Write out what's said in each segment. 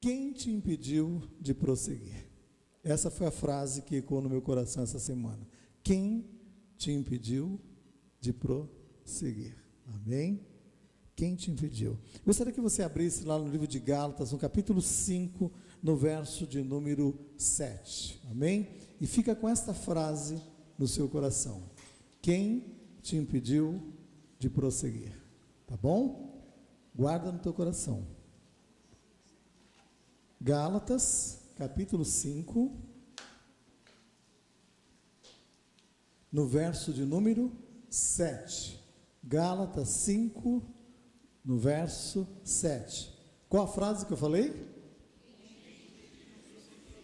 quem te impediu de prosseguir? Essa foi a frase que ecoou no meu coração essa semana. Quem te impediu de prosseguir? Amém? Quem te impediu? Gostaria que você abrisse lá no livro de Gálatas, no capítulo 5, no verso de número 7. Amém? E fica com esta frase no seu coração. Quem te impediu de prosseguir? Tá bom? Guarda no teu coração. Gálatas, capítulo 5, no verso de número 7. Gálatas 5, no verso 7. Qual a frase que eu falei?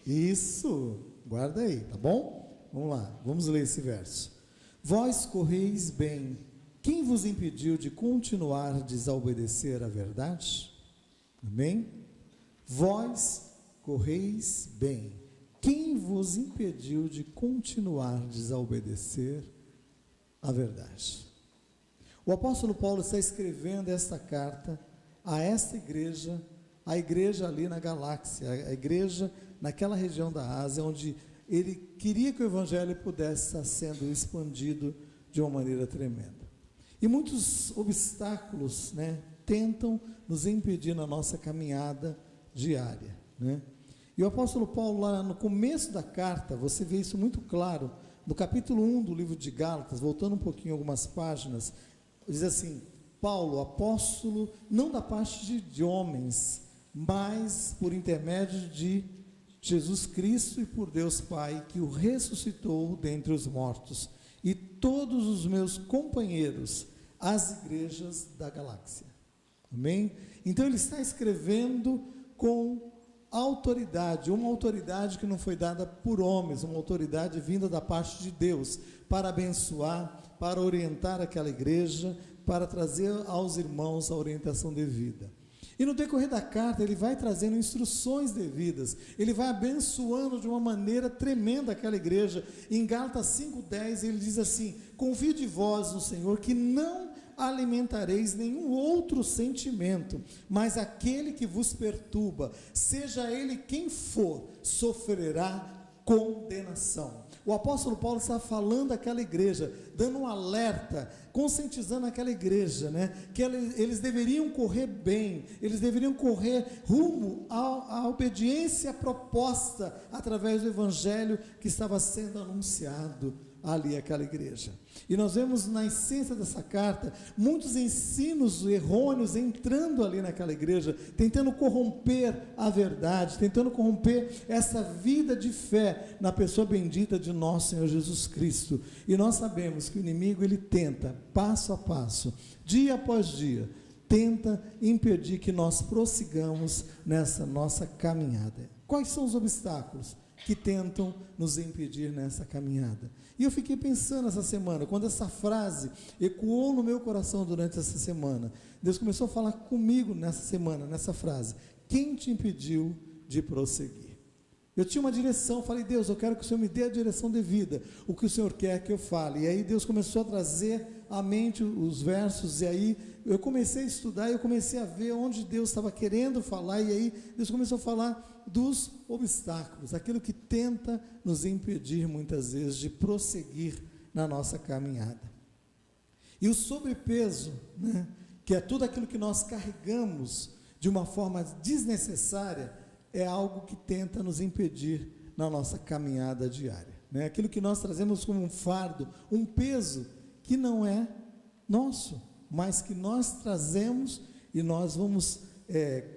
Isso, guarda aí, tá bom? Vamos lá, vamos ler esse verso. Vós correis bem, quem vos impediu de continuar a desobedecer a verdade? Amém? Vós correis bem, quem vos impediu de continuar a desobedecer a verdade? O apóstolo Paulo está escrevendo esta carta a esta igreja, a igreja ali na galáxia, a igreja naquela região da Ásia, onde ele queria que o evangelho pudesse estar sendo expandido de uma maneira tremenda. E muitos obstáculos, tentam nos impedir na nossa caminhada diária, E o apóstolo Paulo, lá no começo da carta, você vê isso muito claro, no capítulo 1 do livro de Gálatas, voltando um pouquinho algumas páginas, diz assim: Paulo, apóstolo, não da parte de homens, mas por intermédio de Jesus Cristo e por Deus Pai, que o ressuscitou dentre os mortos, e todos os meus companheiros, as igrejas da galáxia. Amém? Então ele está escrevendo com autoridade, uma autoridade que não foi dada por homens, uma autoridade vinda da parte de Deus, para abençoar, para orientar aquela igreja, para trazer aos irmãos a orientação devida. E no decorrer da carta, ele vai trazendo instruções devidas, ele vai abençoando de uma maneira tremenda aquela igreja. Em Gálatas 5,10, ele diz assim: confio de vós no Senhor, que não alimentareis nenhum outro sentimento, mas aquele que vos perturba, seja ele quem for, sofrerá condenação. O apóstolo Paulo está falando àquela igreja, dando um alerta, conscientizando aquela igreja, que eles deveriam correr bem, eles deveriam correr rumo à obediência proposta através do evangelho que estava sendo anunciado ali àquela igreja. E nós vemos na essência dessa carta muitos ensinos errôneos entrando ali naquela igreja, tentando corromper a verdade, tentando corromper essa vida de fé na pessoa bendita de nosso Senhor Jesus Cristo. E nós sabemos que o inimigo, ele tenta, passo a passo, dia após dia, tenta impedir que nós prossigamos nessa nossa caminhada. Quais são os obstáculos que tentam nos impedir nessa caminhada? E eu fiquei pensando essa semana, quando essa frase ecoou no meu coração durante essa semana, Deus começou a falar comigo nessa semana, nessa frase: quem te impediu de prosseguir? Eu tinha uma direção, falei: Deus, eu quero que o Senhor me dê a direção devida, o que o Senhor quer que eu fale. E aí Deus começou a trazer à mente os versos, e aí eu comecei a estudar, e eu comecei a ver onde Deus estava querendo falar, e aí Deus começou a falar dos obstáculos, aquilo que tenta nos impedir muitas vezes de prosseguir na nossa caminhada. E o sobrepeso, que é tudo aquilo que nós carregamos de uma forma desnecessária, é algo que tenta nos impedir na nossa caminhada diária, aquilo que nós trazemos como um fardo, um peso que não é nosso, mas que nós trazemos e nós vamos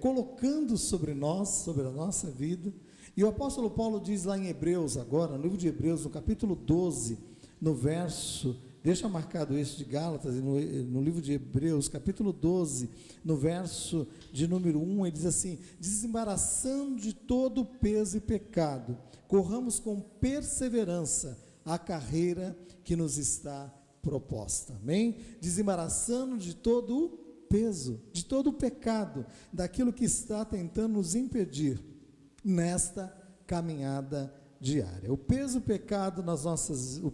colocando sobre nós, sobre a nossa vida. E o apóstolo Paulo diz lá em Hebreus agora, no livro de Hebreus, no capítulo 12, no verso, deixa marcado isso de Gálatas, no livro de Hebreus, capítulo 12, no verso de número 1, ele diz assim: desembaraçando de todo o peso e pecado, corramos com perseverança a carreira que nos está proposta. Amém? Desembaraçando de todo o peso, de todo o pecado, daquilo que está tentando nos impedir nesta caminhada diária. O peso, o pecado nas nossas, o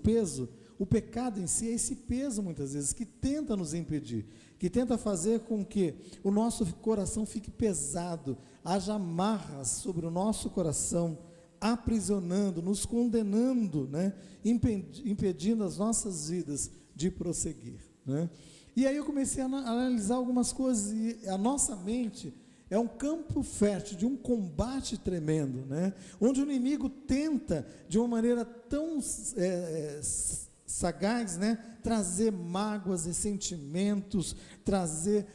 o pecado em si é esse peso, muitas vezes, que tenta nos impedir, que tenta fazer com que o nosso coração fique pesado, haja amarras sobre o nosso coração, aprisionando, nos condenando, né? Impedindo as nossas vidas de prosseguir, né? E aí eu comecei a analisar algumas coisas, e a nossa mente é um campo fértil de um combate tremendo, né? Onde o inimigo tenta, de uma maneira tão sagaz, né? Trazer mágoas, ressentimentos, trazer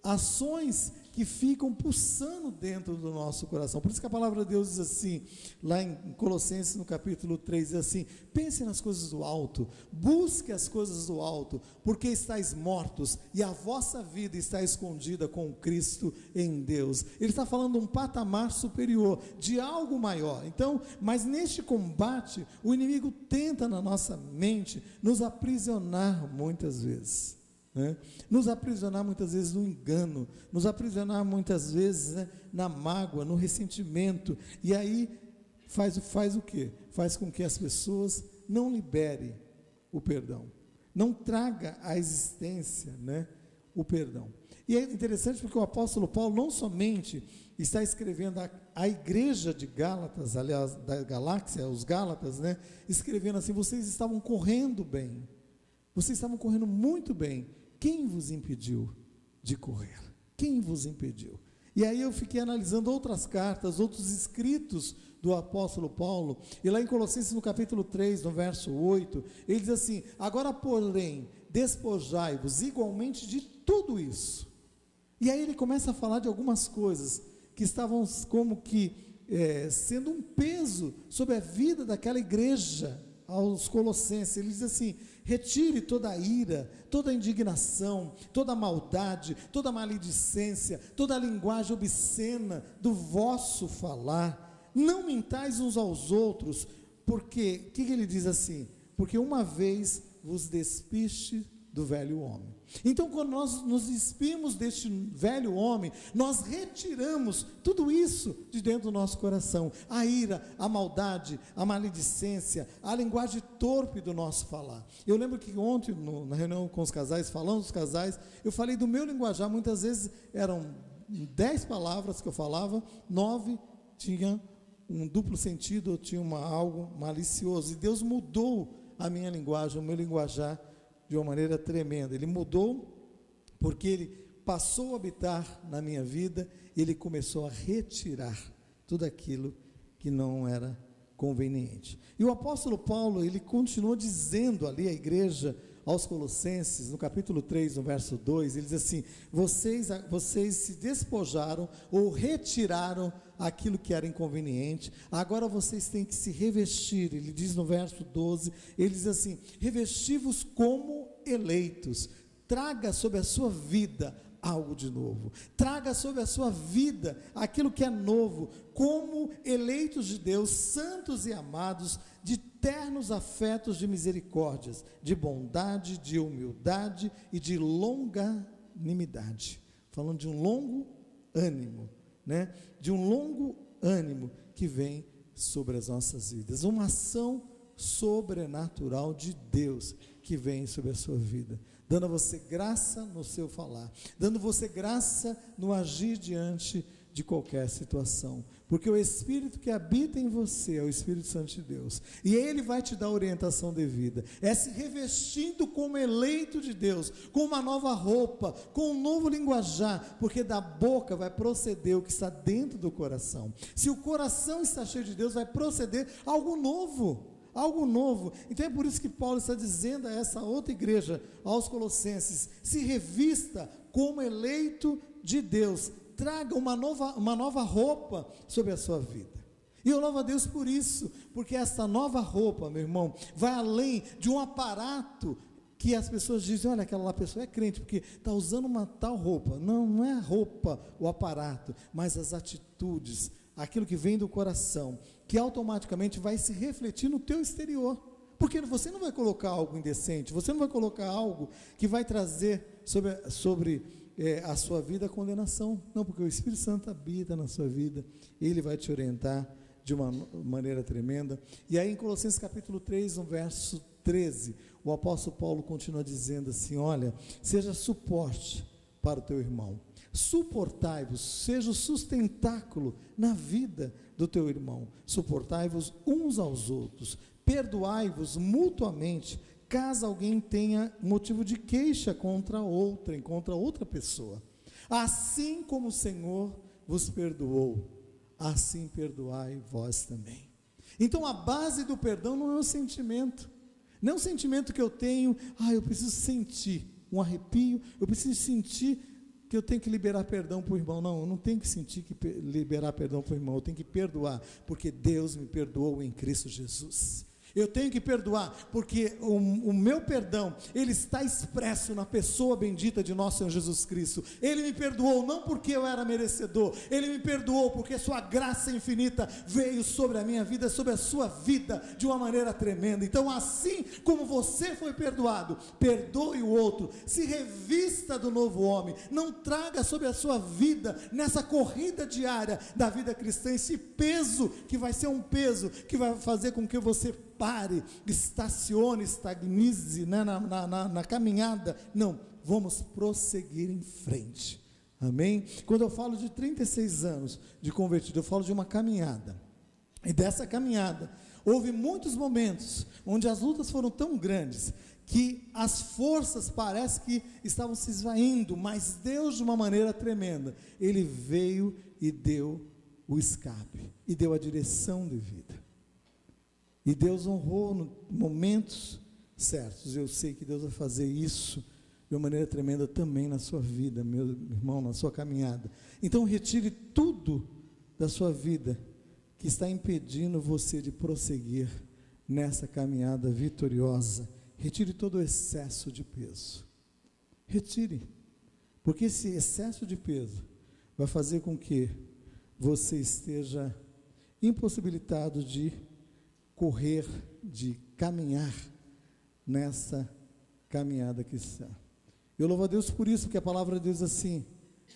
ações que ficam pulsando dentro do nosso coração. Por isso que a palavra de Deus diz assim, lá em Colossenses no capítulo 3, diz assim: pense nas coisas do alto, busque as coisas do alto, porque estáis mortos, e a vossa vida está escondida com Cristo em Deus. Ele está falando de um patamar superior, de algo maior. Então, mas neste combate, o inimigo tenta na nossa mente nos aprisionar muitas vezes, né? Nos aprisionar muitas vezes no engano, nos aprisionar muitas vezes, né, na mágoa, no ressentimento, e aí faz o quê? Faz com que as pessoas não liberem o perdão, não traga à existência, né, o perdão. E é interessante porque o apóstolo Paulo não somente está escrevendo a igreja de Gálatas, aliás, da galáxia, os Gálatas, né, escrevendo assim: vocês estavam correndo bem, vocês estavam correndo muito bem. Quem vos impediu de correr? Quem vos impediu? E aí eu fiquei analisando outras cartas, outros escritos do apóstolo Paulo, e lá em Colossenses no capítulo 3, no verso 8, ele diz assim: agora porém, despojai-vos igualmente de tudo isso. E aí ele começa a falar de algumas coisas que estavam como que sendo um peso sobre a vida daquela igreja, aos Colossenses. Ele diz assim: retire toda a ira, toda a indignação, toda a maldade, toda a maledicência, toda a linguagem obscena do vosso falar, não mintais uns aos outros, porque, o que ele diz assim? Porque uma vez vos despiste do velho homem. Então, quando nós nos despimos deste velho homem, nós retiramos tudo isso de dentro do nosso coração, a ira, a maldade, a maledicência, a linguagem torpe do nosso falar. Eu lembro que ontem, na reunião com os casais, falando dos casais, eu falei do meu linguajar. Muitas vezes eram 10 palavras que eu falava, 9 tinha um duplo sentido, ou tinha algo malicioso, e Deus mudou a minha linguagem, o meu linguajar, de uma maneira tremenda. Ele mudou porque Ele passou a habitar na minha vida, Ele começou a retirar tudo aquilo que não era conveniente. E o apóstolo Paulo, ele continuou dizendo ali à igreja, aos Colossenses, no capítulo 3, no verso 2, ele diz assim: vocês se despojaram ou retiraram aquilo que era inconveniente, agora vocês têm que se revestir. Ele diz no verso 12, ele diz assim: revesti-vos como eleitos. Traga sobre a sua vida algo de novo, traga sobre a sua vida aquilo que é novo, como eleitos de Deus, santos e amados, de ternos afetos de misericórdias, de bondade, de humildade e de longanimidade. Falando de um longo ânimo, né? De um longo ânimo que vem sobre as nossas vidas, uma ação sobrenatural de Deus que vem sobre a sua vida, dando a você graça no seu falar, dando você graça no agir diante de qualquer situação, porque o Espírito que habita em você é o Espírito Santo de Deus, e Ele vai te dar a orientação devida, é se revestindo como eleito de Deus, com uma nova roupa, com um novo linguajar, porque da boca vai proceder o que está dentro do coração. Se o coração está cheio de Deus, vai proceder algo novo, algo novo. Então é por isso que Paulo está dizendo a essa outra igreja, aos Colossenses: se revista como eleito de Deus, traga uma nova roupa sobre a sua vida. E eu louvo a Deus por isso, porque essa nova roupa, meu irmão, vai além de um aparato que as pessoas dizem: olha, aquela pessoa é crente porque está usando uma tal roupa. Não, não é a roupa, o aparato, mas as atitudes, aquilo que vem do coração, que automaticamente vai se refletir no teu exterior, porque você não vai colocar algo indecente, você não vai colocar algo que vai trazer sobre a sua vida a condenação, não, porque o Espírito Santo habita na sua vida, Ele vai te orientar de uma maneira tremenda. E aí em Colossenses capítulo 3, no verso 13, o apóstolo Paulo continua dizendo assim: olha, seja suporte para o teu irmão, suportai-vos, seja o sustentáculo na vida do teu irmão, suportai-vos uns aos outros, perdoai-vos mutuamente, caso alguém tenha motivo de queixa contra outra pessoa. Assim como o Senhor vos perdoou, assim perdoai vós também. Então a base do perdão não é um sentimento, não é um sentimento que eu tenho, eu preciso sentir um arrepio, eu preciso sentir que eu tenho que liberar perdão para o irmão. Não, eu não tenho que sentir que liberar perdão para o irmão, eu tenho que perdoar, porque Deus me perdoou em Cristo Jesus. Eu tenho que perdoar, porque o meu perdão, ele está expresso na pessoa bendita de nosso Senhor Jesus Cristo. Ele me perdoou não porque eu era merecedor, Ele me perdoou porque sua graça infinita veio sobre a minha vida, sobre a sua vida, de uma maneira tremenda. Então assim como você foi perdoado, perdoe o outro, se revista do novo homem, não traga sobre a sua vida, nessa corrida diária da vida cristã, esse peso, que vai ser um peso, que vai fazer com que você pare, estacione, estagnize, né, na caminhada. Não, vamos prosseguir em frente, amém? Quando eu falo de 36 anos de convertido, eu falo de uma caminhada, e dessa caminhada, houve muitos momentos, onde as lutas foram tão grandes, que as forças parece que estavam se esvaindo, mas Deus, de uma maneira tremenda, Ele veio e deu o escape, e deu a direção de vida. E Deus honrou no momentos certos. Eu sei que Deus vai fazer isso de uma maneira tremenda também na sua vida, meu irmão, na sua caminhada. Então retire tudo da sua vida que está impedindo você de prosseguir nessa caminhada vitoriosa. Retire todo o excesso de peso. Retire, porque esse excesso de peso vai fazer com que você esteja impossibilitado de correr, de caminhar nessa caminhada cristã. Eu louvo a Deus por isso, porque a palavra de Deus diz assim: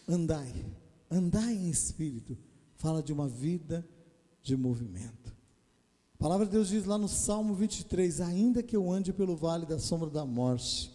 andai em espírito, fala de uma vida de movimento. A palavra de Deus diz lá no Salmo 23, ainda que eu ande pelo vale da sombra da morte.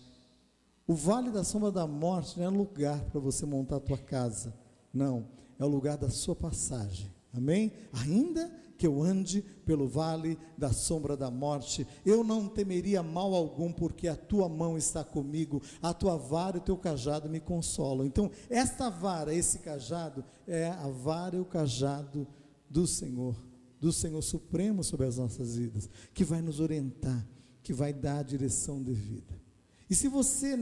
O vale da sombra da morte não é lugar para você montar a tua casa, não, é o lugar da sua passagem, amém? Ainda que eu ande pelo vale da sombra da morte, eu não temeria mal algum, porque a tua mão está comigo, a tua vara e o teu cajado me consolam. Então, esta vara, esse cajado, é a vara e o cajado do Senhor Supremo sobre as nossas vidas, que vai nos orientar, que vai dar a direção devida. E se você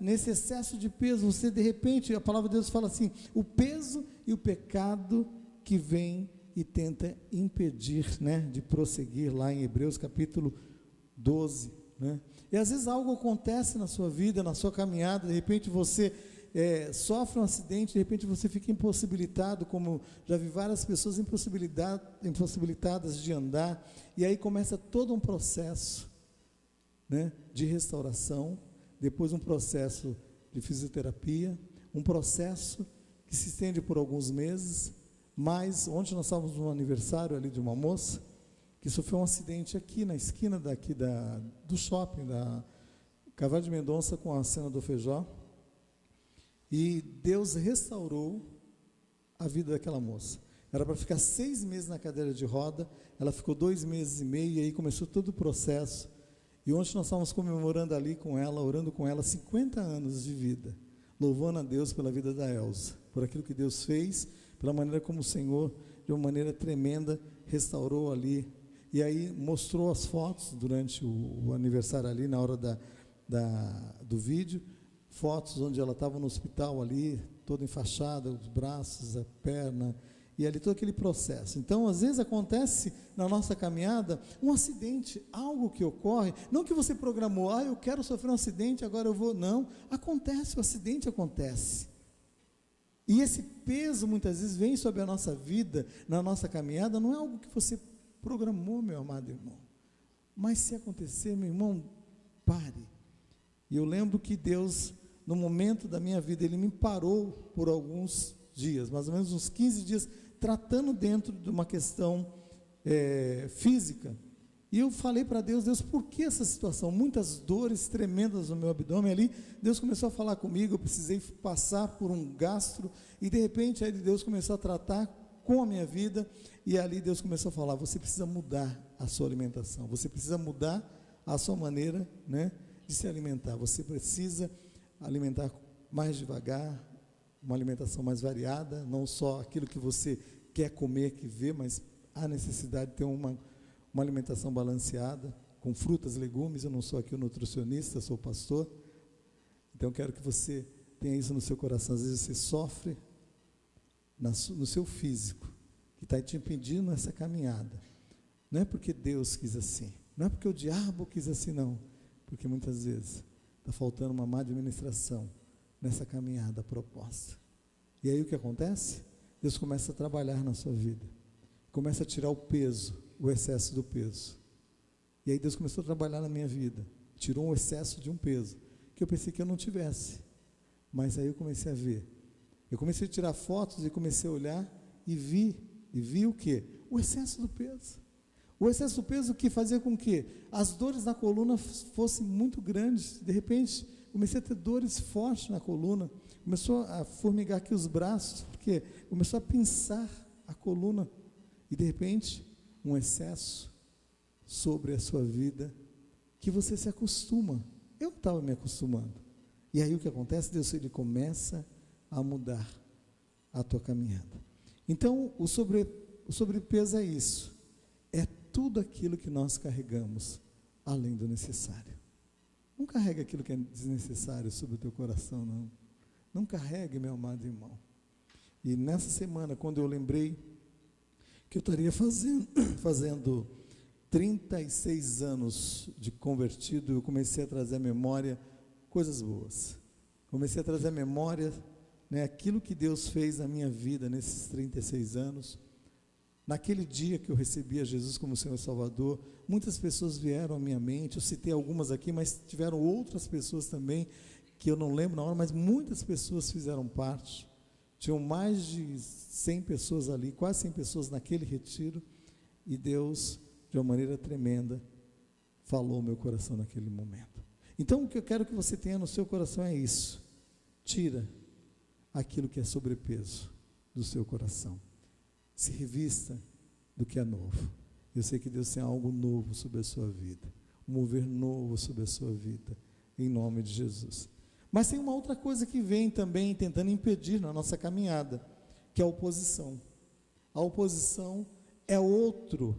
nesse excesso de peso, você de repente, a palavra de Deus fala assim, o peso e o pecado que vem e tenta impedir, né, de prosseguir, lá em Hebreus capítulo 12, né? E às vezes algo acontece na sua vida, na sua caminhada, de repente você sofre um acidente, de repente você fica impossibilitado, como já vi várias pessoas impossibilitadas de andar, e aí começa todo um processo, né, de restauração, depois um processo de fisioterapia, um processo que se estende por alguns meses. Mas ontem nós estávamos no aniversário ali de uma moça que sofreu um acidente aqui na esquina do shopping da Carvalho de Mendonça com a Cena do Feijó, e Deus restaurou a vida daquela moça. Era para ficar 6 meses na cadeira de roda, ela ficou 2 meses e meio, e aí começou todo o processo, e ontem nós estávamos comemorando ali com ela, orando com ela, 50 anos de vida, louvando a Deus pela vida da Elza, por aquilo que Deus fez, pela maneira como o Senhor, de uma maneira tremenda, restaurou ali, e aí mostrou as fotos durante o aniversário ali, na hora do vídeo, fotos onde ela estava no hospital ali, toda enfaixada, os braços, a perna, e ali todo aquele processo. Então, às vezes acontece na nossa caminhada um acidente, algo que ocorre, não que você programou, eu quero sofrer um acidente, agora eu vou, não, acontece, o acidente acontece. E esse peso muitas vezes vem sobre a nossa vida, na nossa caminhada, não é algo que você programou, meu amado irmão. Mas se acontecer, meu irmão, pare. E eu lembro que Deus, no momento da minha vida, Ele me parou por alguns dias, mais ou menos uns 15 dias, tratando dentro de uma questão física. E eu falei para Deus, Deus, por que essa situação? Muitas dores tremendas no meu abdômen ali. Deus começou a falar comigo, eu precisei passar por um gastro, e de repente aí Deus começou a tratar com a minha vida, e ali Deus começou a falar, você precisa mudar a sua alimentação, você precisa mudar a sua maneira, né, de se alimentar, você precisa alimentar mais devagar, uma alimentação mais variada, não só aquilo que você quer comer, que vê, mas há necessidade de ter uma alimentação balanceada, com frutas, legumes. Eu não sou aqui o nutricionista, sou o pastor, então eu quero que você tenha isso no seu coração. Às vezes você sofre no seu físico, que está te impedindo essa caminhada, não é porque Deus quis assim, não é porque o diabo quis assim, não, porque muitas vezes está faltando uma má administração nessa caminhada proposta. E aí o que acontece? Deus começa a trabalhar na sua vida, começa a tirar o peso, o excesso do peso. E aí Deus começou a trabalhar na minha vida, tirou um excesso de um peso, que eu pensei que eu não tivesse, mas aí eu comecei a ver, eu comecei a tirar fotos e comecei a olhar e vi o quê? O excesso do peso. O excesso do peso que fazia com que as dores na coluna fossem muito grandes. De repente, comecei a ter dores fortes na coluna, começou a formigar aqui os braços, porque começou a pinçar a coluna, e de repente, um excesso sobre a sua vida, que você se acostuma. Eu não estava me acostumando. E aí o que acontece? Deus, ele começa a mudar a tua caminhada. Então, o sobrepeso é isso, é tudo aquilo que nós carregamos, além do necessário. Não carregue aquilo que é desnecessário sobre o teu coração, não. Não carregue, meu amado irmão. E nessa semana, quando eu lembrei que eu estaria fazendo 36 anos de convertido, eu comecei a trazer à memória coisas boas. Comecei a trazer à memória, né, aquilo que Deus fez na minha vida nesses 36 anos. Naquele dia que eu recebi a Jesus como Senhor e Salvador, muitas pessoas vieram à minha mente, eu citei algumas aqui, mas tiveram outras pessoas também, que eu não lembro na hora, mas muitas pessoas fizeram parte. Tinham mais de 100 pessoas ali, quase 100 pessoas naquele retiro, e Deus, de uma maneira tremenda, falou ao meu coração naquele momento. Então, o que eu quero que você tenha no seu coração é isso: tira aquilo que é sobrepeso do seu coração, se revista do que é novo. Eu sei que Deus tem algo novo sobre a sua vida, um mover novo sobre a sua vida, em nome de Jesus. Mas tem uma outra coisa que vem também tentando impedir na nossa caminhada, que é a oposição. A oposição é outro,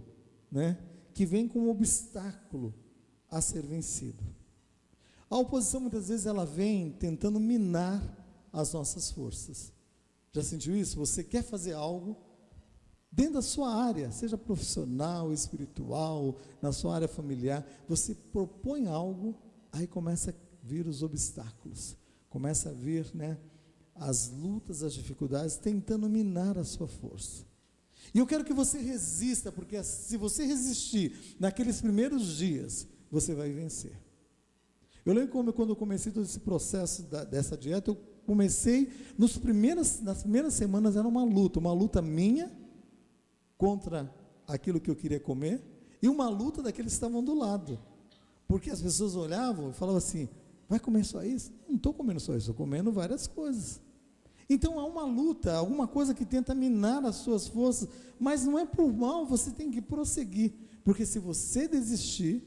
né, que vem com um obstáculo a ser vencido. A oposição muitas vezes ela vem tentando minar as nossas forças. Já sentiu isso? Você quer fazer algo dentro da sua área, seja profissional, espiritual, na sua área familiar, você propõe algo, aí começa a vir os obstáculos, começa a vir, né, as lutas, as dificuldades, tentando minar a sua força. E eu quero que você resista, porque se você resistir naqueles primeiros dias, você vai vencer. Eu lembro quando eu comecei todo esse processo dessa dieta, eu comecei, nas primeiras semanas era uma luta minha contra aquilo que eu queria comer, e uma luta daqueles que estavam do lado, porque as pessoas olhavam e falavam assim: vai comer só isso? Não estou comendo só isso, estou comendo várias coisas. Então há uma luta, alguma coisa que tenta minar as suas forças, mas não é por mal, você tem que prosseguir, porque se você desistir,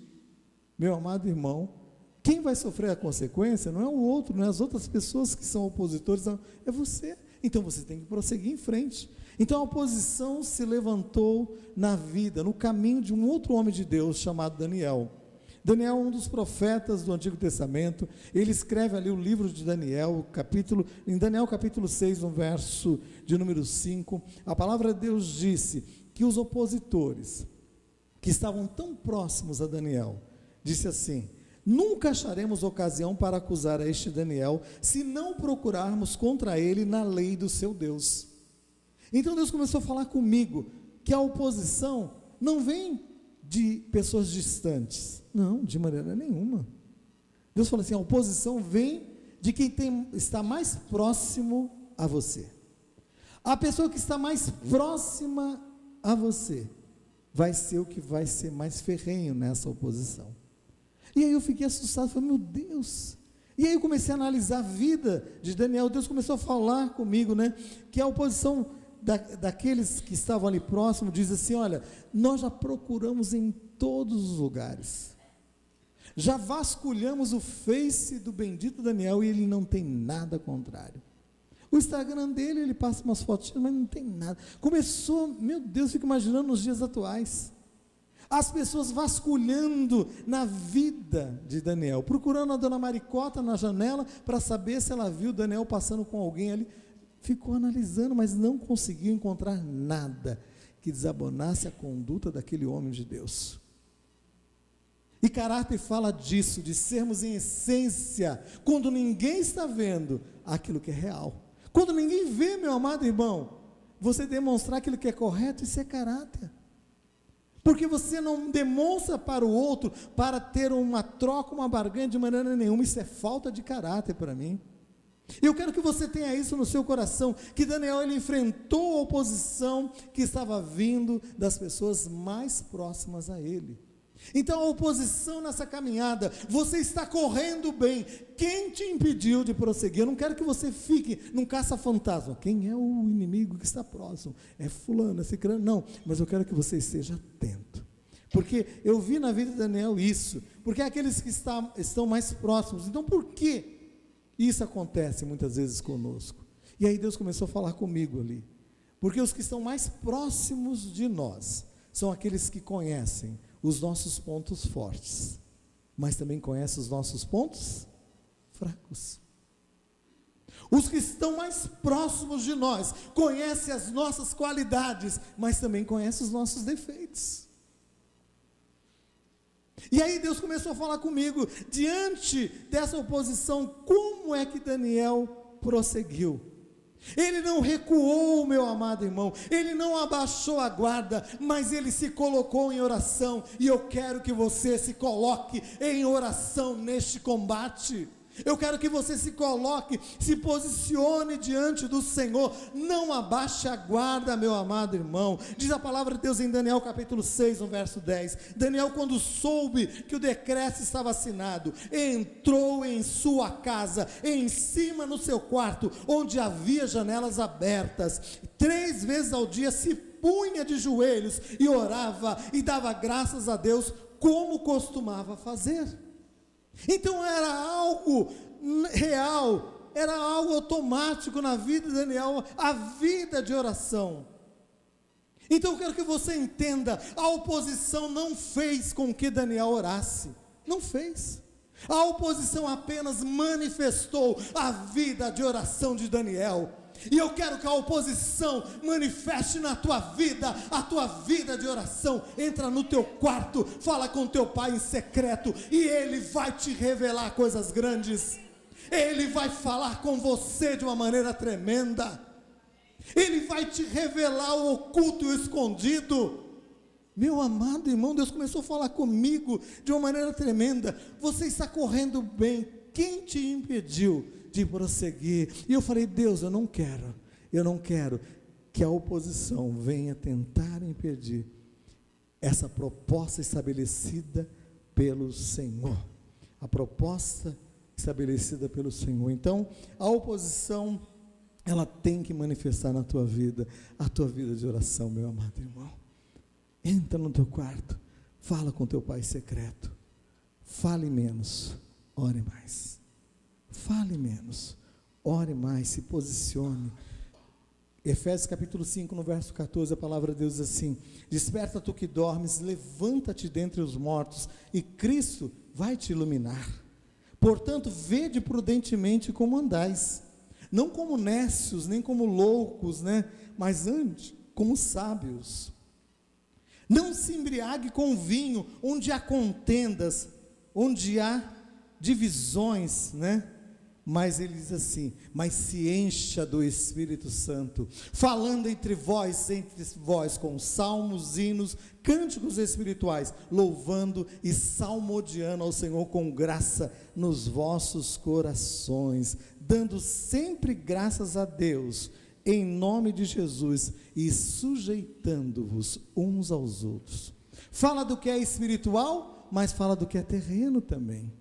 meu amado irmão, quem vai sofrer a consequência não é o outro, não é as outras pessoas que são opositores, não, é você. Então você tem que prosseguir em frente. Então a oposição se levantou na vida, no caminho de um outro homem de Deus chamado Daniel. Daniel é um dos profetas do Antigo Testamento. Ele escreve ali o livro de Daniel, em Daniel capítulo 6, no verso de número 5, a palavra de Deus disse que os opositores, que estavam tão próximos a Daniel, disse assim: nunca acharemos ocasião para acusar a este Daniel, se não procurarmos contra ele na lei do seu Deus. Então Deus começou a falar comigo, que a oposição não vem de pessoas distantes, não, de maneira nenhuma. Deus falou assim: a oposição vem de quem está mais próximo a você. A pessoa que está mais próxima a você vai ser o que vai ser mais ferrenho nessa oposição. E aí eu fiquei assustado, falei, meu Deus. E aí eu comecei a analisar a vida de Daniel. Deus começou a falar comigo, né, que a oposição daqueles que estavam ali próximos, diz assim, olha, nós já procuramos em todos os lugares, já vasculhamos o Face do bendito Daniel, e ele não tem nada contrário. O Instagram dele, ele passa umas fotinhas, mas não tem nada. Começou, meu Deus, fico imaginando nos dias atuais, as pessoas vasculhando na vida de Daniel, procurando a dona Maricota na janela, para saber se ela viu Daniel passando com alguém ali. Ficou analisando, mas não conseguiu encontrar nada que desabonasse a conduta daquele homem de Deus. E caráter fala disso, de sermos em essência, quando ninguém está vendo, aquilo que é real. Quando ninguém vê, meu amado irmão, você demonstrar aquilo que é correto, isso é caráter. Porque você não demonstra para o outro, para ter uma troca, uma barganha de maneira nenhuma, isso é falta de caráter para mim. Eu quero que você tenha isso no seu coração, que Daniel, ele enfrentou a oposição que estava vindo das pessoas mais próximas a ele. Então a oposição nessa caminhada, você está correndo bem, quem te impediu de prosseguir? Eu não quero que você fique num caça-fantasma, quem é o inimigo que está próximo? É fulano, é ciclano, não, mas eu quero que você esteja atento, porque eu vi na vida de Daniel isso, porque é aqueles que estão mais próximos. Então por que isso acontece muitas vezes conosco? E aí Deus começou a falar comigo ali, porque os que estão mais próximos de nós, são aqueles que conhecem os nossos pontos fortes, mas também conhecem os nossos pontos fracos. Os que estão mais próximos de nós, conhecem as nossas qualidades, mas também conhecem os nossos defeitos. E aí Deus começou a falar comigo, diante dessa oposição, como é que Daniel prosseguiu? Ele não recuou, meu amado irmão, ele não abaixou a guarda, mas ele se colocou em oração, e eu quero que você se coloque em oração neste combate. Eu quero que você se coloque, se posicione diante do Senhor, não abaixe a guarda, meu amado irmão. Diz a palavra de Deus em Daniel capítulo 6, no verso 10, Daniel, quando soube que o decreto estava assinado, entrou em sua casa, em cima no seu quarto, onde havia janelas abertas, 3 vezes ao dia se punha de joelhos, e orava, e dava graças a Deus, como costumava fazer. Então era algo real, era algo automático na vida de Daniel, a vida de oração. Então eu quero que você entenda, a oposição não fez com que Daniel orasse, não fez. A oposição apenas manifestou a vida de oração de Daniel. E eu quero que a oposição manifeste na tua vida, a tua vida de oração. Entra no teu quarto, fala com teu pai em secreto, e ele vai te revelar coisas grandes. Ele vai falar com você de uma maneira tremenda. Ele vai te revelar o oculto e o escondido. Meu amado irmão, Deus começou a falar comigo de uma maneira tremenda. Você está correndo bem, quem te impediu de prosseguir? E eu falei, Deus, eu não quero que a oposição venha tentar impedir essa proposta estabelecida pelo Senhor, a proposta estabelecida pelo Senhor. Então, a oposição, ela tem que manifestar na tua vida, a tua vida de oração, meu amado irmão. Entra no teu quarto, fala com teu pai secreto, fale menos, ore mais. Fale menos, ore mais, se posicione. Efésios capítulo 5, no verso 14, a palavra de Deus diz assim: desperta tu que dormes, levanta-te dentre os mortos, e Cristo vai te iluminar. Portanto, vede prudentemente como andais, não como nécios, nem como loucos, mas ande como sábios. Não se embriague com vinho, onde há contendas, onde há divisões, mas ele diz assim, mas se encha do Espírito Santo, falando entre vós com salmos, hinos, cânticos espirituais, louvando e salmodiando ao Senhor com graça nos vossos corações, dando sempre graças a Deus em nome de Jesus, e sujeitando-vos uns aos outros. Fala do que é espiritual, mas fala do que é terreno também.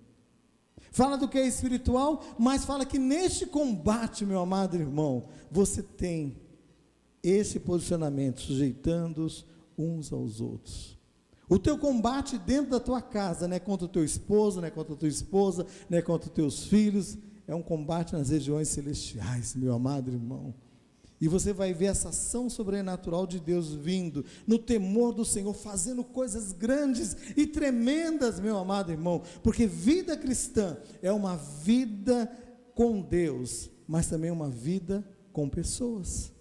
Fala do que é espiritual, mas fala que neste combate, meu amado irmão, você tem esse posicionamento, sujeitando-os uns aos outros. O teu combate dentro da tua casa, não é contra o teu esposo, não é contra a tua esposa, não é contra os teus filhos, é um combate nas regiões celestiais, meu amado irmão. E você vai ver essa ação sobrenatural de Deus vindo, no temor do Senhor, fazendo coisas grandes e tremendas, meu amado irmão, porque vida cristã é uma vida com Deus, mas também uma vida com pessoas,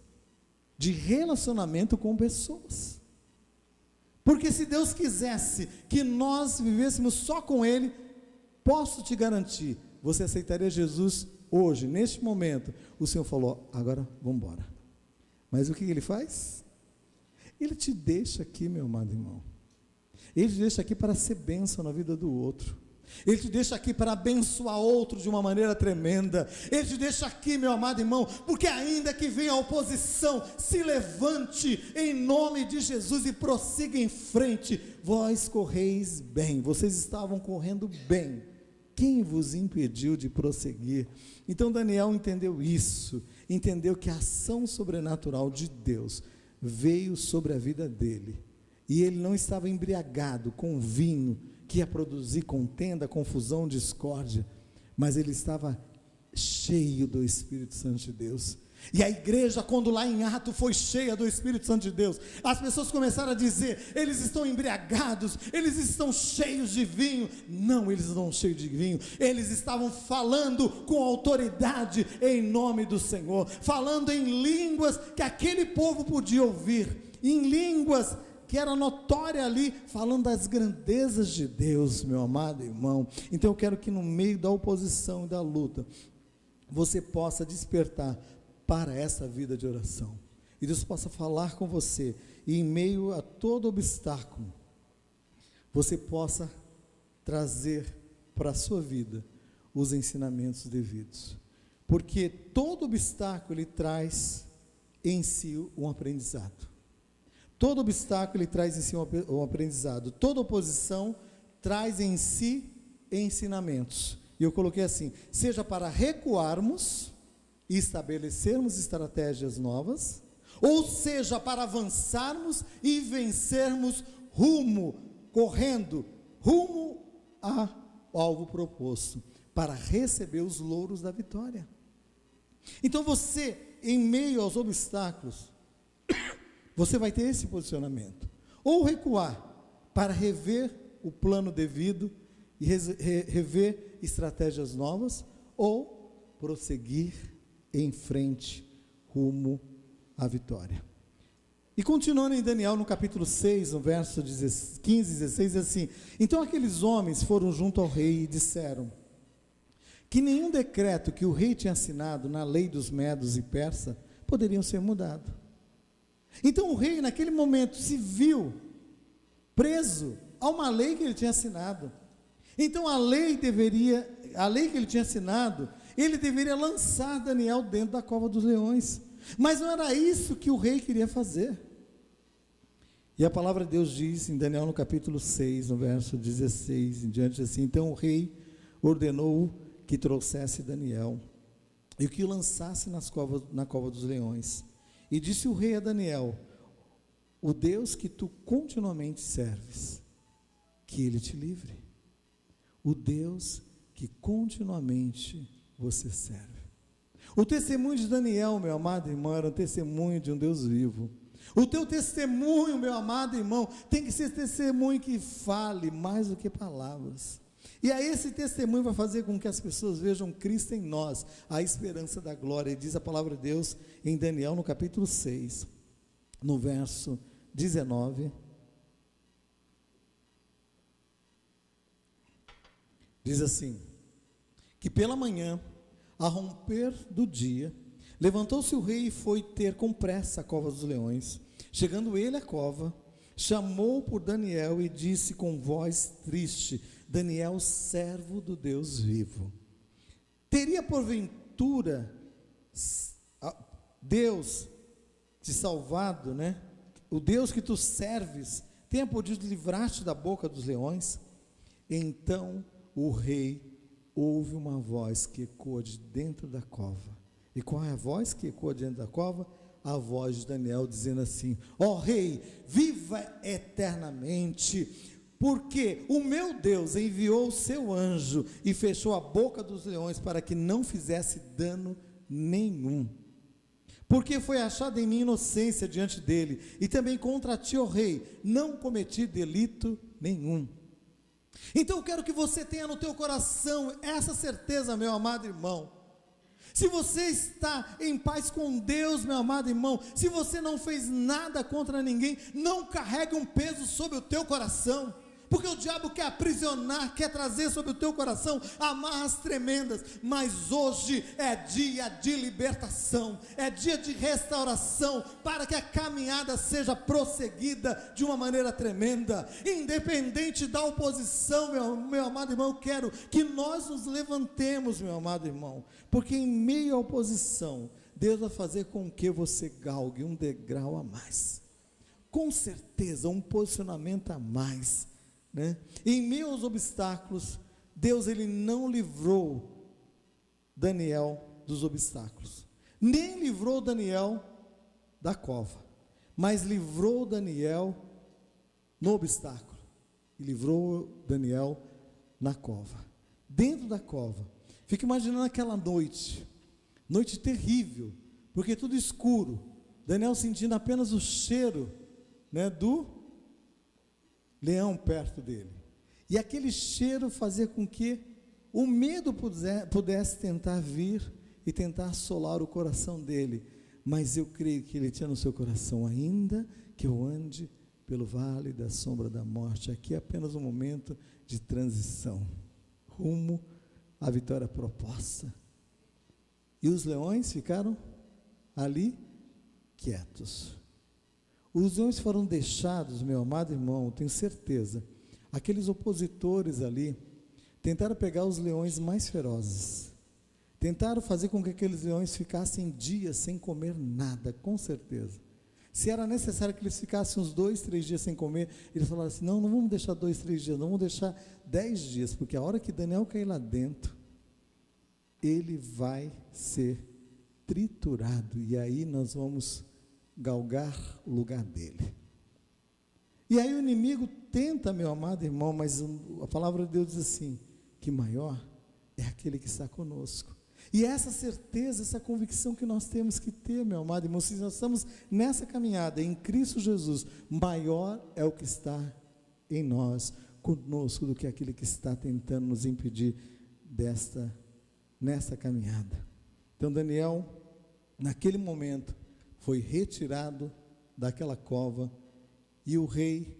de relacionamento com pessoas. Porque se Deus quisesse que nós vivêssemos só com Ele, posso te garantir, você aceitaria Jesus hoje, neste momento. O Senhor falou, agora vamos embora. Mas o que Ele faz? Ele te deixa aqui, meu amado irmão. Ele te deixa aqui para ser bênção na vida do outro. Ele te deixa aqui para abençoar outro de uma maneira tremenda. Ele te deixa aqui, meu amado irmão, porque ainda que venha a oposição, se levante em nome de Jesus e prossiga em frente. Vós correis bem, vocês estavam correndo bem. Quem vos impediu de prosseguir? Então Daniel entendeu isso, entendeu que a ação sobrenatural de Deus veio sobre a vida dele, e ele não estava embriagado com vinho, que ia produzir contenda, confusão, discórdia, mas ele estava cheio do Espírito Santo de Deus. E a igreja, quando lá em Atos foi cheia do Espírito Santo de Deus, as pessoas começaram a dizer, eles estão embriagados, eles estão cheios de vinho. Não, eles não cheios de vinho, eles estavam falando com autoridade em nome do Senhor, falando em línguas que aquele povo podia ouvir, em línguas que era notória ali, falando das grandezas de Deus, meu amado irmão. Então eu quero que no meio da oposição e da luta, você possa despertar para essa vida de oração, e Deus possa falar com você, e em meio a todo obstáculo, você possa trazer para a sua vida os ensinamentos devidos, porque todo obstáculo ele traz em si um aprendizado. Todo obstáculo ele traz em si um aprendizado, toda oposição traz em si ensinamentos. E eu coloquei assim, seja para recuarmos e estabelecermos estratégias novas, ou seja, para avançarmos e vencermos correndo rumo ao alvo proposto, para receber os louros da vitória. Então você, em meio aos obstáculos, você vai ter esse posicionamento, ou recuar, para rever o plano devido, e rever estratégias novas, ou prosseguir em frente, rumo à vitória. E continuando em Daniel, no capítulo 6, no verso 15 e 16, diz assim, então aqueles homens foram junto ao rei e disseram, que nenhum decreto que o rei tinha assinado na lei dos medos e persa, poderiam ser mudado. Então o rei naquele momento se viu preso a uma lei que ele tinha assinado. Então a lei que ele tinha assinado, ele deveria lançar Daniel dentro da cova dos leões, mas não era isso que o rei queria fazer. E a palavra de Deus diz em Daniel no capítulo 6, no verso 16 em diante, assim, então o rei ordenou que trouxesse Daniel, e que o lançasse na cova dos leões, e disse o rei a Daniel, o Deus que tu continuamente serves, que ele te livre, o Deus que continuamente você serve. O testemunho de Daniel, meu amado irmão, era um testemunho de um Deus vivo. O teu testemunho, meu amado irmão, tem que ser testemunho que fale mais do que palavras. E aí esse testemunho vai fazer com que as pessoas vejam Cristo em nós, a esperança da glória. E diz a palavra de Deus em Daniel no capítulo 6, no verso 19. Diz assim, que pela manhã, a romper do dia, levantou-se o rei e foi ter com pressa a cova dos leões. Chegando ele à cova, chamou por Daniel e disse com voz triste, Daniel, servo do Deus vivo, teria porventura Deus te salvado, né? O Deus que tu serves tenha podido livrar-te da boca dos leões. Então o rei ouve uma voz que ecoa de dentro da cova. E qual é a voz que ecoa dentro da cova? A voz de Daniel dizendo assim: ó rei, viva eternamente, porque o meu Deus enviou o seu anjo e fechou a boca dos leões para que não fizesse dano nenhum. Porque foi achada em mim inocência diante dele, e também contra ti, ó rei, não cometi delito nenhum. Então eu quero que você tenha no teu coração essa certeza, meu amado irmão. Se você está em paz com Deus, meu amado irmão, se você não fez nada contra ninguém, não carregue um peso sobre o teu coração, porque o diabo quer aprisionar, quer trazer sobre o teu coração amarras tremendas. Mas hoje é dia de libertação, é dia de restauração, para que a caminhada seja prosseguida de uma maneira tremenda, independente da oposição. Meu amado irmão, eu quero que nós nos levantemos, meu amado irmão, porque em meio à oposição, Deus vai fazer com que você galgue um degrau a mais, com certeza um posicionamento a mais, né? Em meio aos obstáculos, Deus ele não livrou Daniel dos obstáculos, nem livrou Daniel da cova, mas livrou Daniel no obstáculo, e livrou Daniel na cova. Dentro da cova, fica imaginando aquela noite terrível, porque tudo escuro, Daniel sentindo apenas o cheiro, né, do leão perto dele, e aquele cheiro fazia com que o medo pudesse tentar vir e tentar assolar o coração dele. Mas eu creio que ele tinha no seu coração: ainda que eu ande pelo vale da sombra da morte, aqui é apenas um momento de transição, rumo à vitória proposta. E os leões ficaram ali quietos. Os leões foram deixados, meu amado irmão, tenho certeza, aqueles opositores ali tentaram pegar os leões mais ferozes, tentaram fazer com que aqueles leões ficassem dias sem comer nada, com certeza. Se era necessário que eles ficassem uns 2, 3 dias sem comer, eles falaram assim: não vamos deixar 2, 3 dias, não vamos deixar 10 dias, porque a hora que Daniel cair lá dentro, ele vai ser triturado, e aí nós vamos galgar o lugar dele. E aí o inimigo tenta, meu amado irmão, mas a palavra de Deus diz assim, que maior é aquele que está conosco. E essa certeza, essa convicção que nós temos que ter, meu amado irmão, se nós estamos nessa caminhada em Cristo Jesus, maior é o que está em nós, conosco, do que aquele que está tentando nos impedir nessa caminhada. Então Daniel, naquele momento, foi retirado daquela cova, e o rei,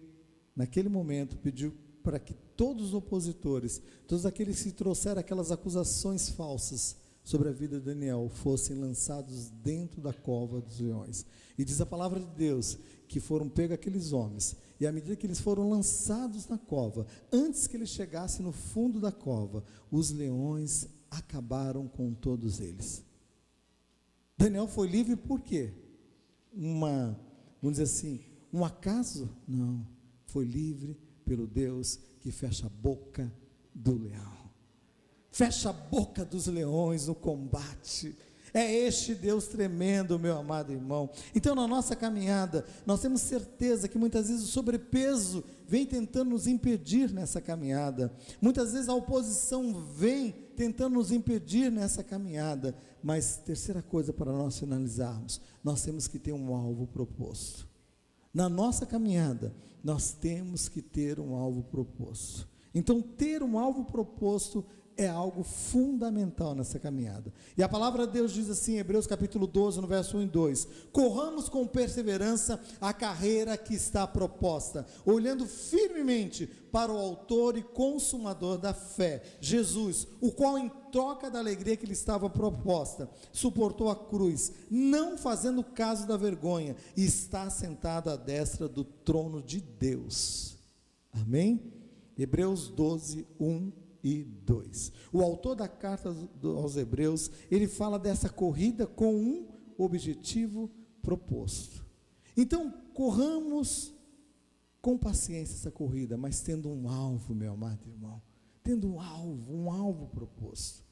naquele momento, pediu para que todos os opositores, todos aqueles que trouxeram aquelas acusações falsas sobre a vida de Daniel, fossem lançados dentro da cova dos leões. E diz a palavra de Deus, que foram pegos aqueles homens, e à medida que eles foram lançados na cova, antes que eles chegassem no fundo da cova, os leões acabaram com todos eles. Daniel foi livre por quê? Vamos dizer assim, um acaso? Não, foi livre pelo Deus que fecha a boca do leão, fecha a boca dos leões no combate. É este Deus tremendo, meu amado irmão. Então na nossa caminhada, nós temos certeza que muitas vezes o sobrepeso vem tentando nos impedir nessa caminhada, muitas vezes a oposição vem tentando nos impedir nessa caminhada, mas terceira coisa para nós finalizarmos, nós temos que ter um alvo proposto. Na nossa caminhada, nós temos que ter um alvo proposto. Então ter um alvo proposto é algo fundamental nessa caminhada. E a palavra de Deus diz assim, em Hebreus capítulo 12, no verso 1 e 2, corramos com perseverança a carreira que está proposta, olhando firmemente para o autor e consumador da fé, Jesus, o qual em troca da alegria que lhe estava proposta, suportou a cruz, não fazendo caso da vergonha, e está sentado à destra do trono de Deus. Amém? Hebreus 12, 1 e 2. O autor da carta aos Hebreus, ele fala dessa corrida com um objetivo proposto. Então, corramos com paciência essa corrida, mas tendo um alvo, meu amado irmão, tendo um alvo proposto.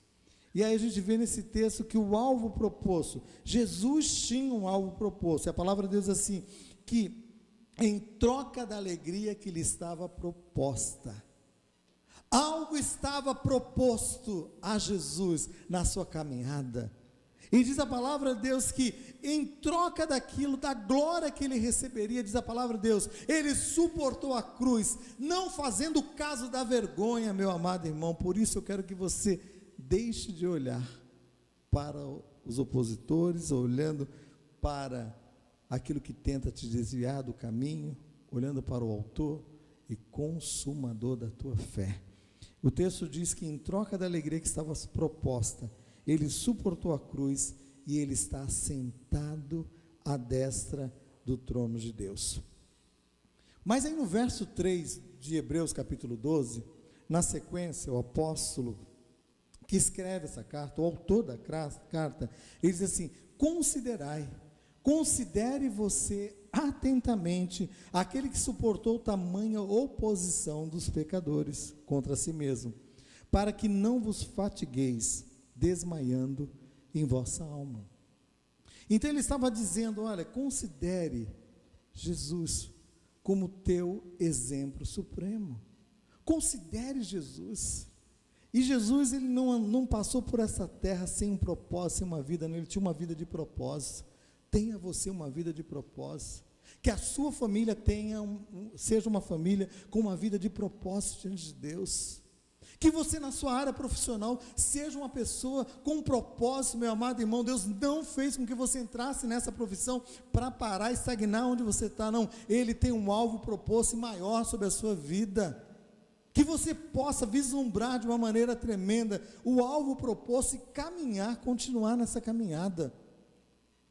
E aí a gente vê nesse texto que o alvo proposto, Jesus tinha um alvo proposto, e a palavra de Deus diz assim, que em troca da alegria que lhe estava proposta, algo estava proposto a Jesus na sua caminhada, e diz a palavra de Deus que em troca daquilo, da glória que ele receberia, diz a palavra de Deus, ele suportou a cruz, não fazendo caso da vergonha, meu amado irmão. Por isso eu quero que você deixe de olhar para os opositores, olhando para aquilo que tenta te desviar do caminho, olhando para o autor e consumador da tua fé. O texto diz que em troca da alegria que estava proposta, ele suportou a cruz e ele está sentado à destra do trono de Deus. Mas aí no verso 3 de Hebreus capítulo 12, na sequência, o apóstolo que escreve essa carta, o autor da carta, ele diz assim: considere você atentamente aquele que suportou tamanha oposição dos pecadores contra si mesmo, para que não vos fatigueis desmaiando em vossa alma. Então ele estava dizendo: olha, considere Jesus como teu exemplo supremo, considere Jesus. E Jesus, ele não passou por essa terra sem um propósito, sem uma vida, ele tinha uma vida de propósito. Tenha você uma vida de propósito, que a sua família seja uma família com uma vida de propósito diante de Deus, que você na sua área profissional seja uma pessoa com um propósito, meu amado irmão. Deus não fez com que você entrasse nessa profissão para parar, estagnar onde você está, não. Ele tem um alvo proposto e maior sobre a sua vida, que você possa vislumbrar de uma maneira tremenda o alvo proposto e caminhar, continuar nessa caminhada.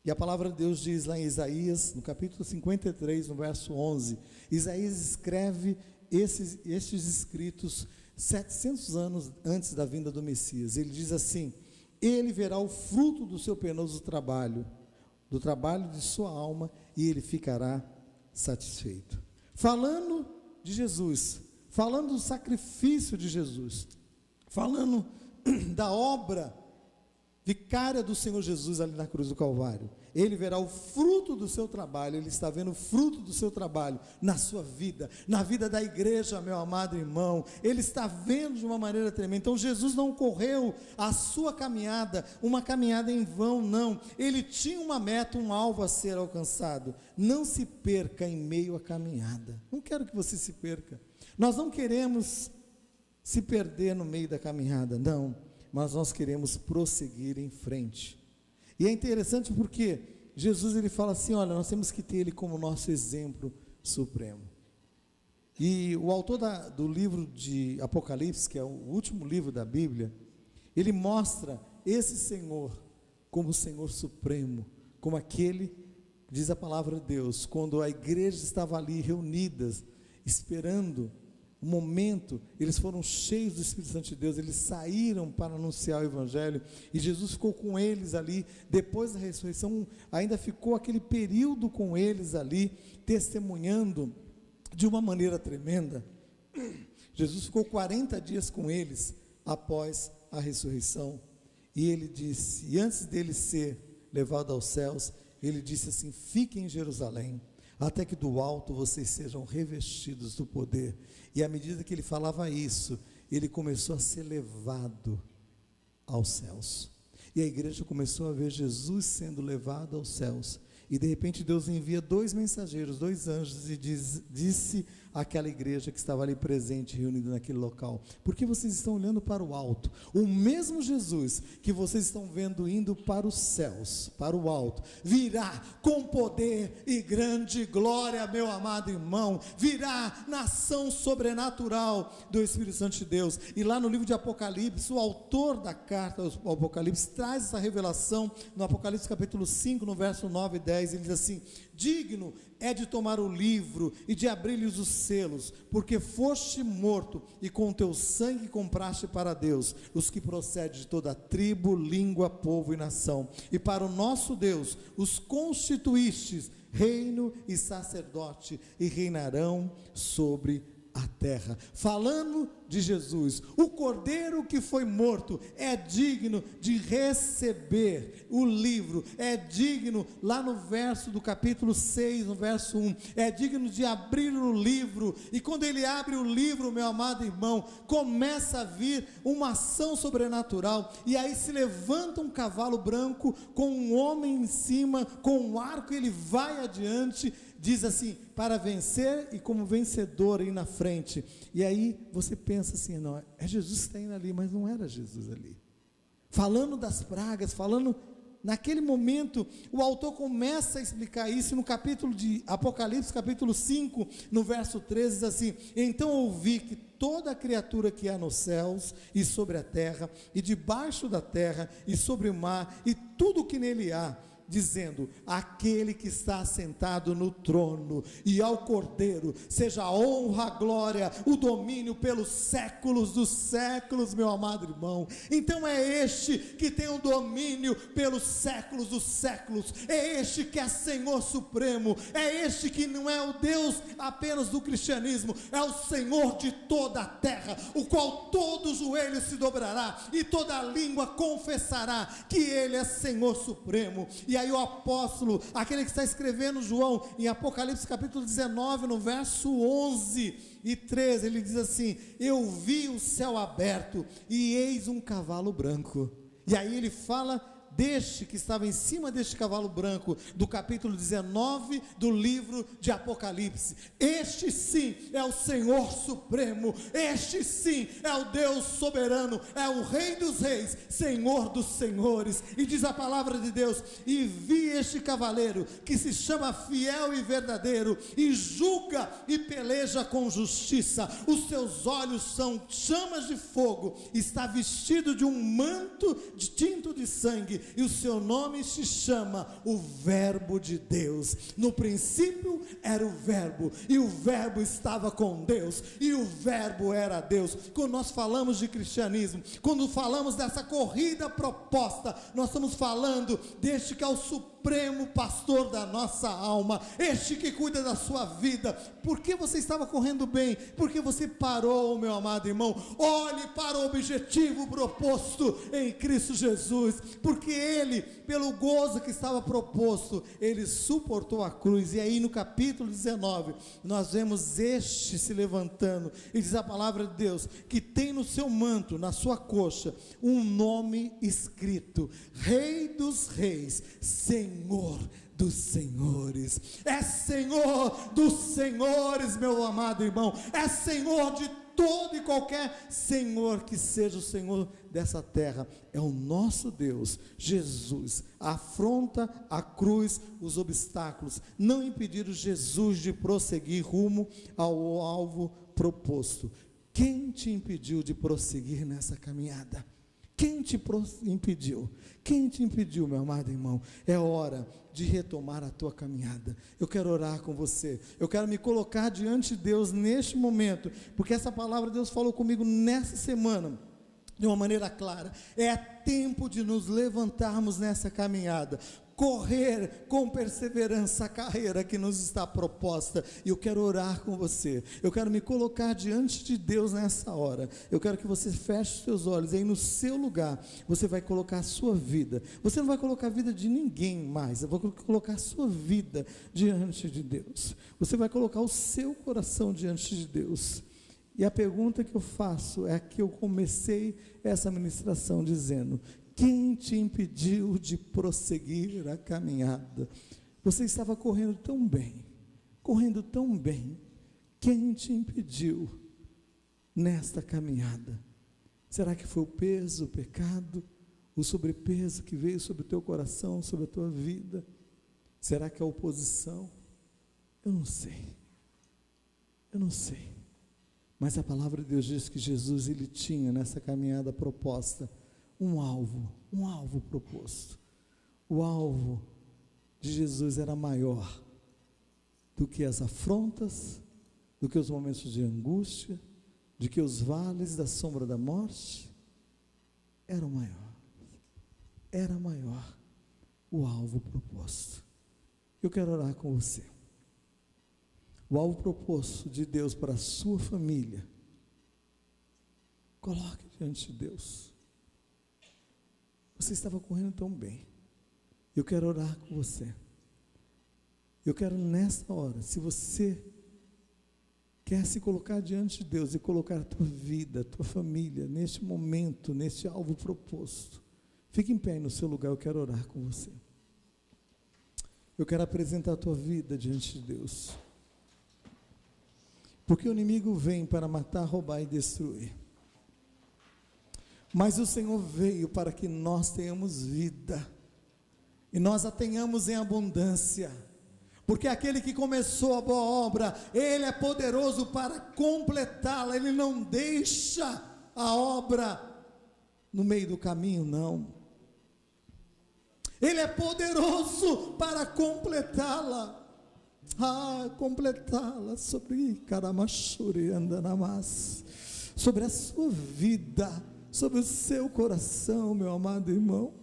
E a palavra de Deus diz lá em Isaías, no capítulo 53, no verso 11, Isaías escreve estes escritos 700 anos antes da vinda do Messias. Ele diz assim: ele verá o fruto do seu penoso trabalho, do trabalho de sua alma, e ele ficará satisfeito. Falando de Jesus, falando do sacrifício de Jesus, falando da obra vicária do Senhor Jesus ali na cruz do Calvário, ele verá o fruto do seu trabalho. Ele está vendo o fruto do seu trabalho na sua vida, na vida da igreja, meu amado irmão. Ele está vendo de uma maneira tremenda. Então Jesus não correu a sua caminhada, uma caminhada em vão, não. Ele tinha uma meta, um alvo a ser alcançado. Não se perca em meio à caminhada. Não quero que você se perca. Nós não queremos se perder no meio da caminhada, não, mas nós queremos prosseguir em frente. E é interessante porque Jesus, ele fala assim: olha, nós temos que ter ele como nosso exemplo supremo. E o autor do livro de Apocalipse, que é o último livro da Bíblia, ele mostra esse Senhor como o Senhor supremo, como aquele, diz a palavra de Deus, quando a igreja estava ali reunidas, esperando o momento, eles foram cheios do Espírito Santo de Deus, eles saíram para anunciar o Evangelho, e Jesus ficou com eles ali, depois da ressurreição, ainda ficou aquele período com eles ali, testemunhando de uma maneira tremenda. Jesus ficou 40 dias com eles, após a ressurreição, e ele disse, e antes dele ser levado aos céus, ele disse assim: fiquem em Jerusalém, até que do alto vocês sejam revestidos do poder. E à medida que ele falava isso, ele começou a ser levado aos céus, e a igreja começou a ver Jesus sendo levado aos céus, e de repente Deus envia 2 mensageiros, 2 anjos, e disse àquela igreja que estava ali presente, reunida naquele local: porque vocês estão olhando para o alto? O mesmo Jesus que vocês estão vendo indo para os céus, para o alto, virá com poder e grande glória, meu amado irmão. Virá na ação sobrenatural do Espírito Santo de Deus. E lá no livro de Apocalipse, o autor da carta ao Apocalipse traz essa revelação no Apocalipse capítulo 5, no verso 9 e 10. 10, ele diz assim: digno é de tomar o livro e de abrir-lhes os selos, porque foste morto e com teu sangue compraste para Deus os que procedem de toda tribo, língua, povo e nação, e para o nosso Deus os constituístes reino e sacerdote, e reinarão sobre a terra. Falando de Jesus, o cordeiro que foi morto é digno de receber o livro, é digno, lá no verso do capítulo 6, no verso 1, é digno de abrir o livro, e quando ele abre o livro, meu amado irmão, começa a vir uma ação sobrenatural, e aí se levanta um cavalo branco, com um homem em cima, com um arco, ele vai adiante, diz assim, para vencer e como vencedor ir na frente. E aí você pensa assim, não, é Jesus que está indo ali, mas não era Jesus ali. Falando das pragas, falando, naquele momento, o autor começa a explicar isso no capítulo de Apocalipse, capítulo 5, no verso 13, diz assim: então ouvi que toda criatura que há nos céus e sobre a terra, e debaixo da terra, e sobre o mar, e tudo que nele há, dizendo: aquele que está sentado no trono e ao Cordeiro seja a honra, a glória, o domínio pelos séculos dos séculos, meu amado irmão. Então é este que tem o domínio pelos séculos dos séculos, é este que é Senhor supremo, é este que não é o Deus apenas do cristianismo, é o Senhor de toda a terra, o qual todo joelho se dobrará e toda língua confessará que Ele é Senhor supremo. E aí o apóstolo, aquele que está escrevendo João, em Apocalipse capítulo 19, no verso 11 e 13, ele diz assim: eu vi o céu aberto, e eis um cavalo branco. E aí ele fala deste que estava em cima deste cavalo branco, do capítulo 19 do livro de Apocalipse. Este sim é o Senhor supremo, este sim é o Deus soberano, é o Rei dos reis, Senhor dos senhores. E diz a palavra de Deus: e vi este cavaleiro, que se chama fiel e verdadeiro, e julga e peleja com justiça, os seus olhos são chamas de fogo, está vestido de um manto de tinto de sangue, e o seu nome se chama o Verbo de Deus. No princípio era o Verbo, e o Verbo estava com Deus, e o Verbo era Deus. Quando nós falamos de cristianismo, quando falamos dessa corrida proposta, nós estamos falando deste que é o supremo pastor da nossa alma, este que cuida da sua vida. Porque você estava correndo bem? Porque você parou, meu amado irmão. Olhe para o objetivo proposto em Cristo Jesus, porque Ele, pelo gozo que estava proposto, Ele suportou a cruz. E aí no capítulo 19, nós vemos este se levantando, e diz a palavra de Deus, que tem no seu manto, na sua coxa, um nome escrito: Rei dos reis, Senhor dos senhores. É Senhor dos senhores, meu amado irmão, é Senhor de todo e qualquer Senhor que seja o Senhor dessa terra. É o nosso Deus. Jesus afronta a cruz, os obstáculos não impediram Jesus de prosseguir rumo ao alvo proposto. Quem te impediu de prosseguir nessa caminhada? Quem te impediu? Quem te impediu, meu amado irmão? É hora de retomar a tua caminhada. Eu quero orar com você, eu quero me colocar diante de Deus neste momento, porque essa palavra Deus falou comigo nessa semana, de uma maneira clara. É tempo de nos levantarmos nessa caminhada, correr com perseverança a carreira que nos está proposta. E eu quero orar com você, eu quero me colocar diante de Deus nessa hora. Eu quero que você feche os seus olhos, e aí no seu lugar, você vai colocar a sua vida. Você não vai colocar a vida de ninguém mais, eu vou colocar a sua vida diante de Deus. Você vai colocar o seu coração diante de Deus. E a pergunta que eu faço é a que eu comecei essa ministração dizendo: quem te impediu de prosseguir a caminhada? Você estava correndo tão bem, correndo tão bem. Quem te impediu nesta caminhada? Será que foi o peso, o pecado, o sobrepeso que veio sobre o teu coração, sobre a tua vida? Será que é a oposição? Eu não sei, mas a palavra de Deus diz que Jesus, ele tinha nessa caminhada proposta um alvo proposto. O alvo de Jesus era maior do que as afrontas, do que os momentos de angústia, de que os vales da sombra da morte. Era maior o alvo proposto. Eu quero orar com você. O alvo proposto de Deus para a sua família, coloque diante de Deus. Você estava correndo tão bem. Eu quero orar com você. Eu quero nessa hora, se você quer se colocar diante de Deus e colocar a tua vida, a tua família, neste momento, neste alvo proposto, fique em pé aí no seu lugar, eu quero orar com você. Eu quero apresentar a tua vida diante de Deus. Porque o inimigo vem para matar, roubar e destruir. Mas o Senhor veio para que nós tenhamos vida, e nós a tenhamos em abundância, porque aquele que começou a boa obra, Ele é poderoso para completá-la. Ele não deixa a obra no meio do caminho, não. Ele é poderoso para completá-la. Completá-la sobre Karamashuri Andanamas, sobre a sua vida, sobre o seu coração, meu amado irmão.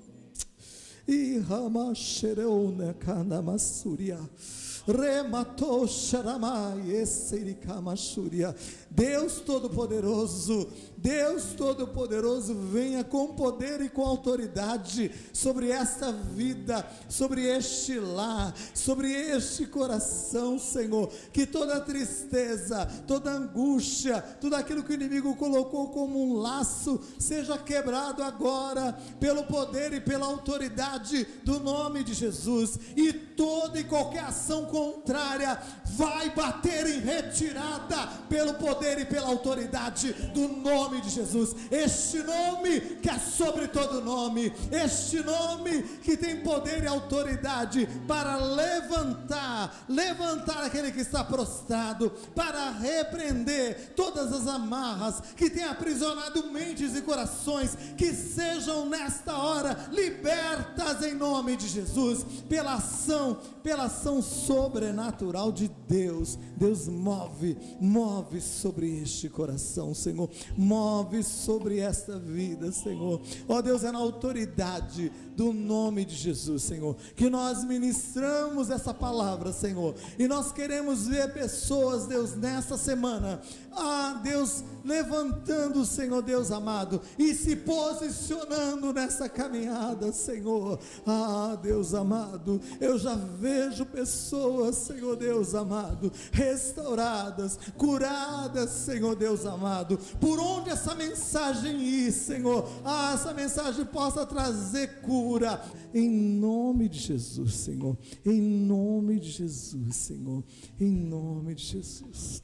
E Ramashereuna Kanamasuria Rematou Sharamai Eserikamasuria. Deus Todo-Poderoso, Deus Todo-Poderoso, venha com poder e com autoridade sobre esta vida, sobre este lar, sobre este coração, Senhor. Que toda tristeza, toda angústia, tudo aquilo que o inimigo colocou como um laço, seja quebrado agora, pelo poder e pela autoridade do nome de Jesus. E toda e qualquer ação contrária vai bater em retirada pelo poder e pela autoridade do nome de Jesus. Este nome que é sobre todo nome, este nome que tem poder e autoridade para levantar aquele que está prostrado, para repreender todas as amarras que têm aprisionado mentes e corações, que sejam nesta hora libertas em nome de Jesus, pela ação sobrenatural de Deus. Deus move sobre este coração, Senhor, move sobre esta vida, Senhor. Ó Deus, é na autoridade do nome de Jesus, Senhor, que nós ministramos essa palavra, Senhor, e nós queremos ver pessoas, Deus, nessa semana, Deus, levantando, Senhor, Deus amado, e se posicionando nessa caminhada, Senhor. Deus amado, eu já vejo pessoas, Senhor, Deus amado, restauradas, curadas, Senhor, Deus amado, por onde essa mensagem ir, Senhor, essa mensagem possa trazer cura, em nome de Jesus, Senhor, em nome de Jesus, Senhor, em nome de Jesus.